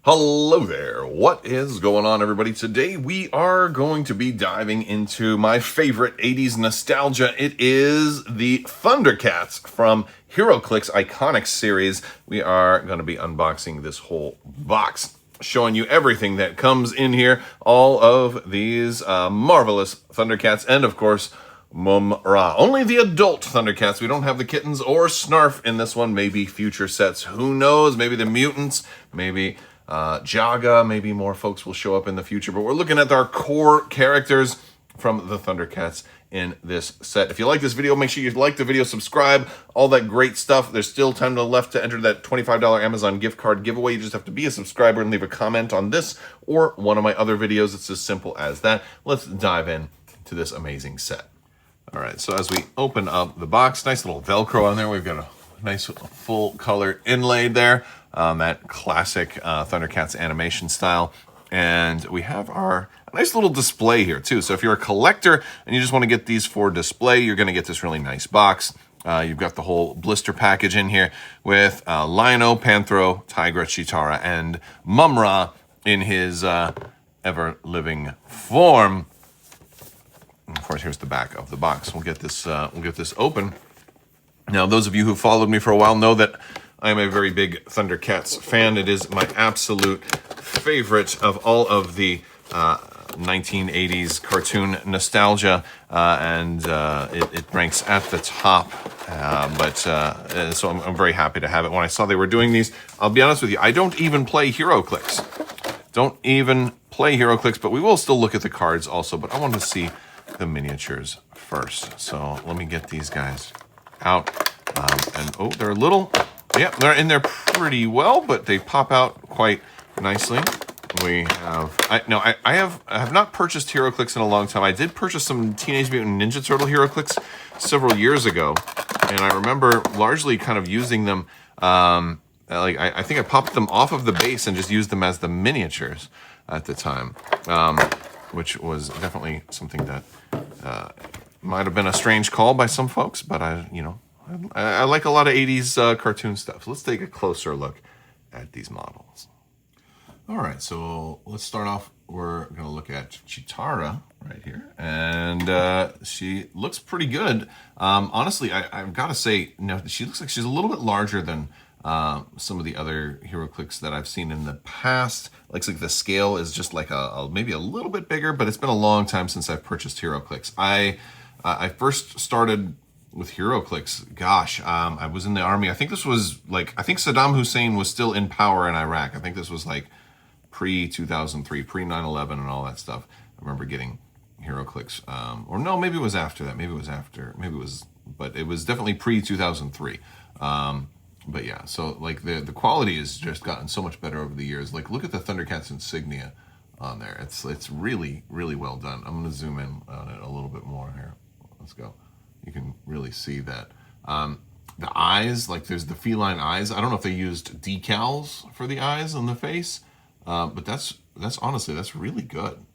Hello there. What is going on, everybody? Today we are going to be diving into my favorite 80s nostalgia. It is the Thundercats from Heroclix Iconix series. We are going to be unboxing this whole box, showing you everything that comes in here, all of these marvelous Thundercats, and of course, Mumm-Ra. Only the adult Thundercats. We don't have the kittens or Snarf in this one. Maybe future sets. Who knows? Maybe the mutants. Maybe Jaga. Maybe more folks will show up in the future. But we're looking at our core characters from the Thundercats in this set. If you like this video, make sure you like the video, subscribe, all that great stuff. There's still time left to enter that $25 Amazon gift card giveaway. You just have to be a subscriber and leave a comment on this or one of my other videos. It's as simple as that. Let's dive in to this amazing set. All right, so as we open up the box, nice little Velcro on there. We've got a nice full color inlaid there, that classic Thundercats animation style. And we have our nice little display here too. So if you're a collector and you just want to get these for display, you're going to get this really nice box. You've got the whole blister package in here with Lion-O, Panthro, Tygra, Cheetara, and Mumm-Ra in his ever-living form. And of course, here's the back of the box. We'll get this open. Now, those of you who followed me for a while know that I am a very big Thundercats fan. It is my absolute favorite of all of the 1980s cartoon nostalgia, and it ranks at the top. So I'm very happy to have it. When I saw they were doing these, I'll be honest with you, I don't even play Heroclix. But we will still look at the cards also. But I want to see the miniatures first. So let me get these guys out. And oh, they're a little, yeah, they're in there pretty well, but they pop out quite nicely. We have, I have not purchased Heroclix in a long time. I did purchase some Teenage Mutant Ninja Turtle Heroclix several years ago, and I remember largely kind of using them. I think I popped them off of the base and just used them as the miniatures at the time, which was definitely something that might have been a strange call by some folks, but I like a lot of 80s cartoon stuff. So let's take a closer look at these models. All right, so let's start off. We're going to look at Cheetara right here, and she looks pretty good. Honestly, I've got to say, she looks like she's a little bit larger than some of the other Heroclix that I've seen in the past. Looks like the scale is just like maybe a little bit bigger, but it's been a long time since I've purchased Heroclix. I first started with Heroclix, gosh, I was in the army. I think this was I think Saddam Hussein was still in power in Iraq. I think this was like pre-2003, pre-9/11 and all that stuff. I remember getting Heroclix, or no, maybe it was after that. But it was definitely pre-2003. But yeah, so like the quality has just gotten so much better over the years. Like, look at the Thundercats insignia on there. It's really, really well done. I'm going to zoom in on it a little bit more here. Let's go. You can really see that. The eyes, like there's the feline eyes. I don't know if they used decals for the eyes on the face, but that's honestly, that's really good.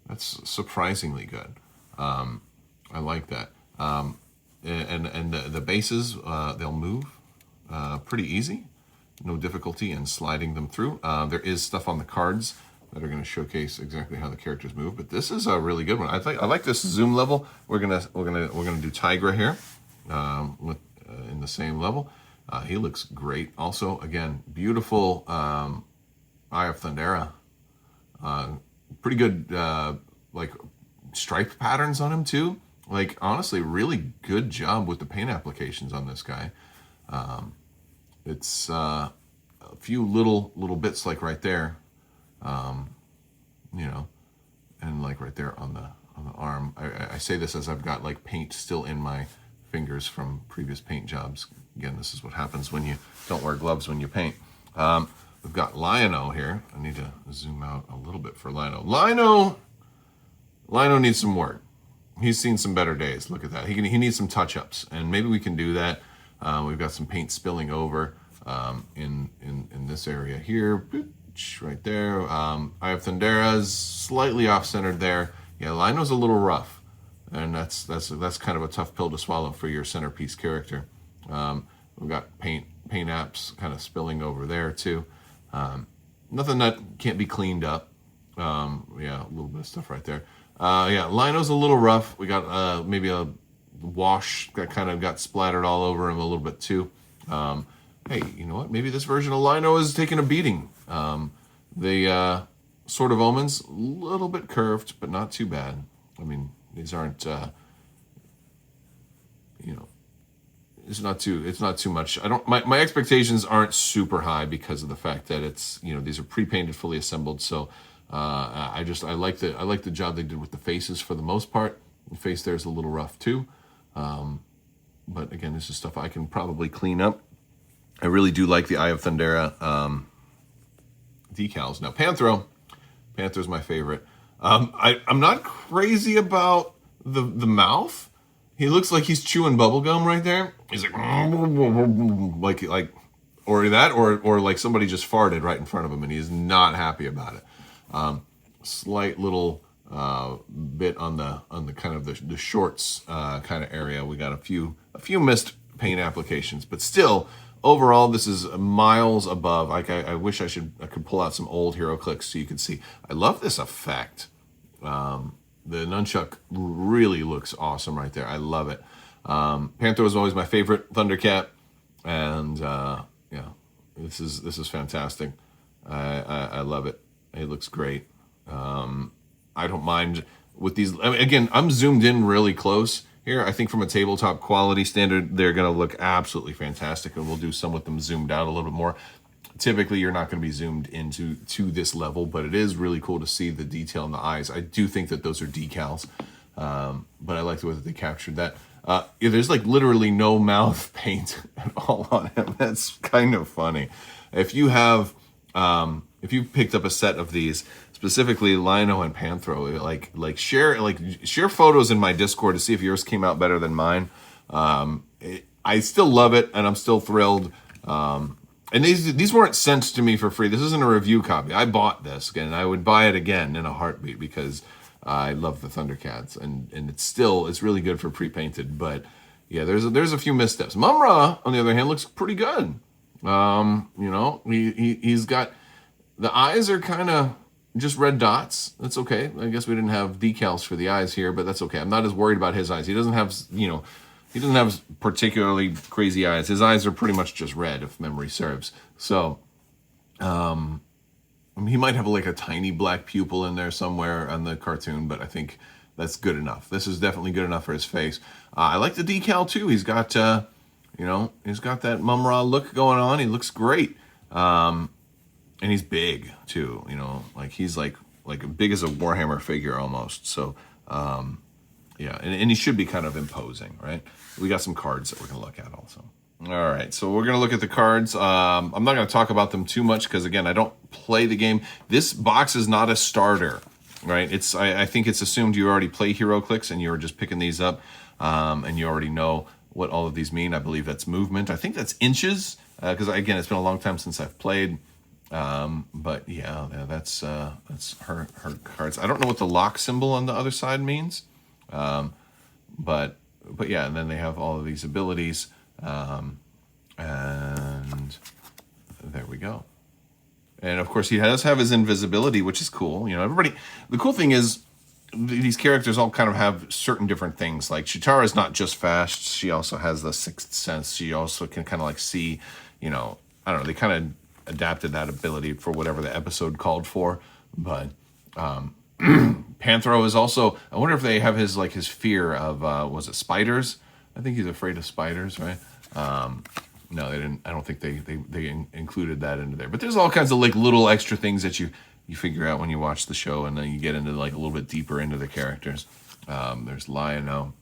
That's surprisingly good. I like that. And the bases, they'll move pretty easy. No difficulty in sliding them through. There is stuff on the cards that are going to showcase exactly how the characters move, but this is a really good one. I like this zoom level. We're gonna do Tygra here, in the same level. He looks great. Also, again, beautiful Eye of Thundera. Pretty good like stripe patterns on him too. Like, honestly, really good job with the paint applications on this guy. It's a few little bits like right there. And like right there on the arm. I say this as I've got like paint still in my fingers from previous paint jobs. Again, this is what happens when you don't wear gloves when you paint. We've got Lion-O here. I need to zoom out a little bit for Lion-O. Lion-O needs some work. He's seen some better days. Look at that. He needs some touch-ups, and maybe we can do that. We've got some paint spilling over in this area here. Right there. Eye of Thundera's slightly off-centered there. Yeah, Lion-O's a little rough, and that's kind of a tough pill to swallow for your centerpiece character. We've got paint apps kind of spilling over there too. nothing that can't be cleaned up. Yeah, a little bit of stuff right there. Yeah, Lino's a little rough. We got maybe a wash that kind of got splattered all over him a little bit too. Hey, you know what? Maybe this version of Lino is taking a beating. The Sword of Omens, a little bit curved, but not too bad. I mean, these aren't, you know, it's not too much. My expectations aren't super high because of the fact that it's, you know, these are pre-painted, fully assembled. So I like the job they did with the faces for the most part. The face there is a little rough too. But again, this is stuff I can probably clean up. I really do like the Eye of Thundera decals. Now, Panthro's my favorite. I'm not crazy about the mouth. He looks like he's chewing bubblegum right there. He's like or that, or like somebody just farted right in front of him and he's not happy about it. Slight little bit on the kind of the shorts kind of area. We got a few missed paint applications, but still, overall, this is miles above. Like I wish I could pull out some old Heroclix so you could see. I love this effect. The nunchuck really looks awesome right there. I love it. Panthro is always my favorite Thundercat, and yeah, this is fantastic. I love it. It looks great. I don't mind with these. I mean, again, I'm zoomed in really close here. I think from a tabletop quality standard, they're going to look absolutely fantastic, and we'll do some with them zoomed out a little bit more. Typically, you're not going to be zoomed into this level, but it is really cool to see the detail in the eyes. I do think that those are decals, but I like the way that they captured that. Yeah, there's like literally no mouth paint at all on him. That's kind of funny. If you have, if you picked up a set of these, specifically Lino and Panthro, share photos in my Discord to see if yours came out better than mine. I still love it, and I'm still thrilled. And these weren't sent to me for free. This isn't a review copy. I bought this, and I would buy it again in a heartbeat because I love the Thundercats, and it's really good for pre-painted. But yeah, there's a few missteps. Mumm-Ra, on the other hand, looks pretty good. You know, he's got the eyes are kind of just red dots. That's okay. I guess we didn't have decals for the eyes here, but that's okay. I'm not as worried about his eyes. He doesn't have, you know, he doesn't have particularly crazy eyes. His eyes are pretty much just red, if memory serves. So, he might have like a tiny black pupil in there somewhere on the cartoon, but I think that's good enough. This is definitely good enough for his face. I like the decal too. He's got, you know, he's got that Mumm-Ra look going on. He looks great. And he's big too, you know, like he's like big as a Warhammer figure almost. So, yeah, and he should be kind of imposing, right? We got some cards that we're gonna look at also. All right, so we're gonna look at the cards. I'm not gonna talk about them too much because again, I don't play the game. This box is not a starter, right? I think it's assumed you already play Heroclix and you're just picking these up, and you already know what all of these mean. I believe that's movement. I think that's inches because again, it's been a long time since I've played. But yeah, that's her cards. I don't know what the lock symbol on the other side means. But yeah, and then they have all of these abilities. And there we go. And of course he does have his invisibility, which is cool. You know, the cool thing is these characters all kind of have certain different things. Like Cheetara is not just fast. She also has the sixth sense. She also can kind of like see, you know, I don't know, they kind of adapted that ability for whatever the episode called for. But, Panthro is also, I wonder if they have his fear of, was it spiders? I think he's afraid of spiders, right? No, they didn't. I don't think they included that into there. But there's all kinds of like little extra things that you figure out when you watch the show, and then you get into like a little bit deeper into the characters. There's Lionel.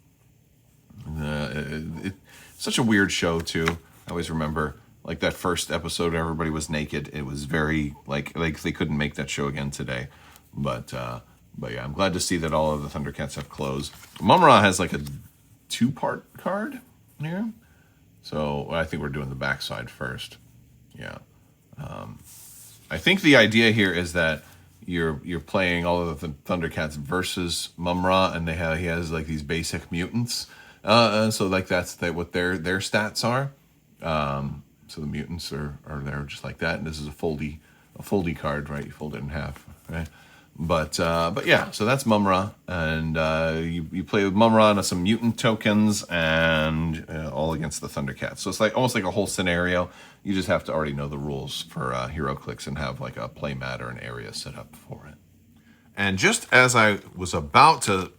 It's such a weird show too. I always remember like that first episode, everybody was naked. It was very like they couldn't make that show again today. But yeah, I'm glad to see that all of the Thundercats have clothes. Mumm-Ra has like a 2-part card here. So I think we're doing the backside first. Yeah. I think the idea here is that you're playing all of the Thundercats versus Mumm-Ra, and he has like these basic mutants. So like that's what their stats are. So the mutants are there just like that, and this is a foldy card, right? You fold it in half, right? But yeah, so that's Mumm-Ra, and you play with Mumm-Ra and some mutant tokens, and all against the Thundercats. So it's like almost like a whole scenario. You just have to already know the rules for Heroclix and have like a play mat or an area set up for it. And just as I was about to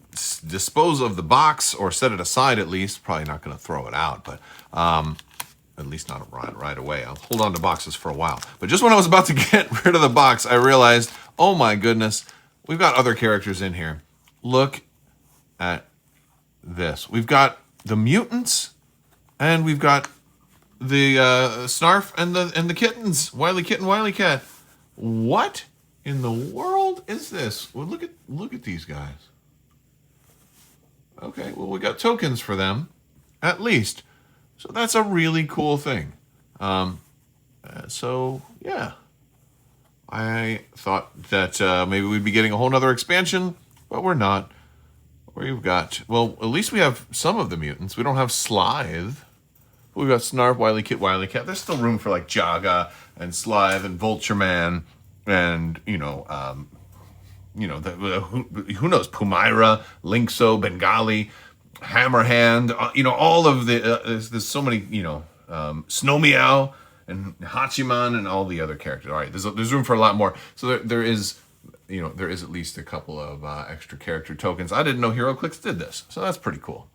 dispose of the box, or set it aside at least, probably not going to throw it out, but at least not right away. I'll hold on to boxes for a while. But just when I was about to get rid of the box, I realized, oh my goodness, we've got other characters in here. Look at this. We've got the mutants, and we've got the Snarf and the kittens. Wily Kitten, Wily Cat. What in the world is this? Well, look at these guys. Okay, well, we got tokens for them, at least. So that's a really cool thing. So, yeah. I thought that maybe we'd be getting a whole nother expansion, but we're not. We've got, well, at least we have some of the mutants. We don't have Slithe. We've got Snarf, Wily Kit, Wily Cat. There's still room for, like, Jaga and Slithe and Vulture Man and, who knows, Pumaira, Linkso, Bengali, Hammerhand, all of the, there's so many, Snow Meow and Hachiman and all the other characters. All right, there's room for a lot more. So there is at least a couple of extra character tokens. I didn't know Heroclix did this, so that's pretty cool.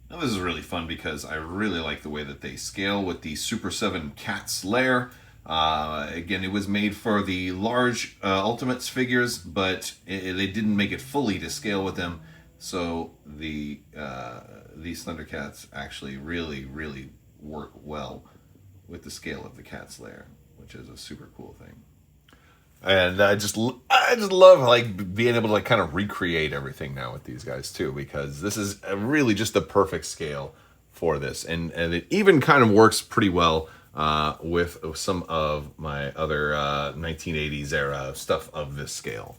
Now this is really fun because I really like the way that they scale with the Super 7 Cats lair. Again, it was made for the large Ultimates figures, but they didn't make it fully to scale with them. So these Thundercats actually really, really work well with the scale of the Cat's lair, which is a super cool thing. And I just love like being able to like kind of recreate everything now with these guys too, because this is really just the perfect scale for this, and it even kind of works pretty well with some of my other 1980s era stuff of this scale.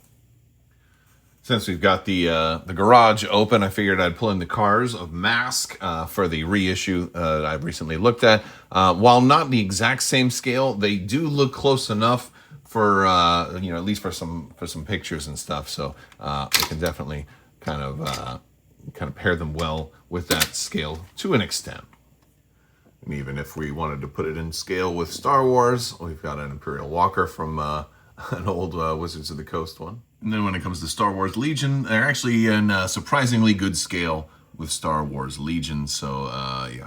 Since we've got the garage open, I figured I'd pull in the cars of Mask for the reissue that I've recently looked at. While not the exact same scale, they do look close enough for at least for some pictures and stuff. So we can definitely kind of pair them well with that scale to an extent. And even if we wanted to put it in scale with Star Wars, we've got an Imperial Walker from an old Wizards of the Coast one. And then when it comes to Star Wars Legion, they're actually in a surprisingly good scale with Star Wars Legion. So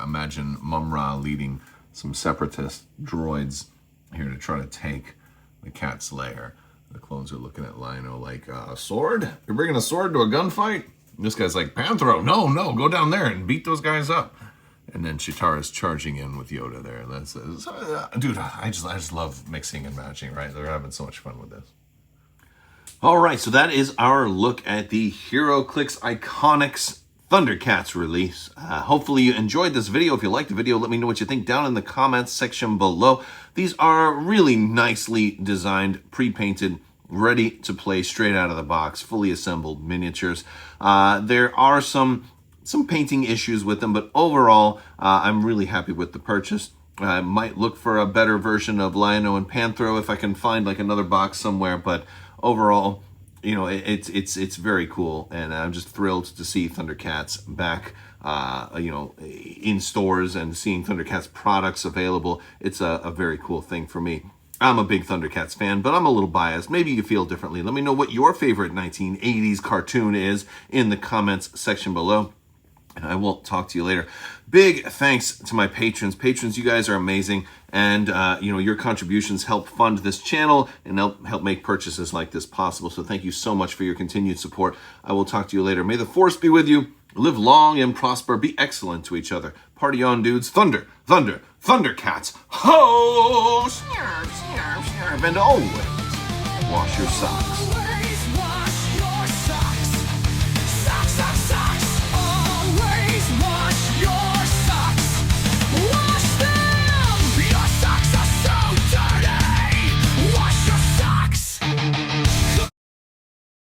imagine Mumm-Ra leading some separatist droids here to try to take the Cat's lair. The clones are looking at Lionel like, a sword? You're bringing a sword to a gunfight? And this guy's like, Panthro, no, go down there and beat those guys up. And then Cheetara's charging in with Yoda there. Dude, I just love mixing and matching, right? They're having so much fun with this. All right, so that is our look at the Heroclix Iconix Thundercats release. Hopefully you enjoyed this video. If you liked the video, let me know what you think down in the comments section below. These are really nicely designed, pre-painted, ready to play straight out of the box, fully assembled miniatures. There are some painting issues with them, but overall, I'm really happy with the purchase. I might look for a better version of Lionel and Panthro if I can find like another box somewhere, but overall, it's very cool, and I'm just thrilled to see Thundercats back, in stores and seeing Thundercats products available. It's a very cool thing for me. I'm a big Thundercats fan, but I'm a little biased. Maybe you feel differently. Let me know what your favorite 1980s cartoon is in the comments section below. And I will talk to you later. Big thanks to my patrons. Patrons, you guys are amazing. And, your contributions help fund this channel and help make purchases like this possible. So thank you so much for your continued support. I will talk to you later. May the force be with you. Live long and prosper. Be excellent to each other. Party on, dudes. Thunder, thunder, Thundercats. Ho! And always wash your socks.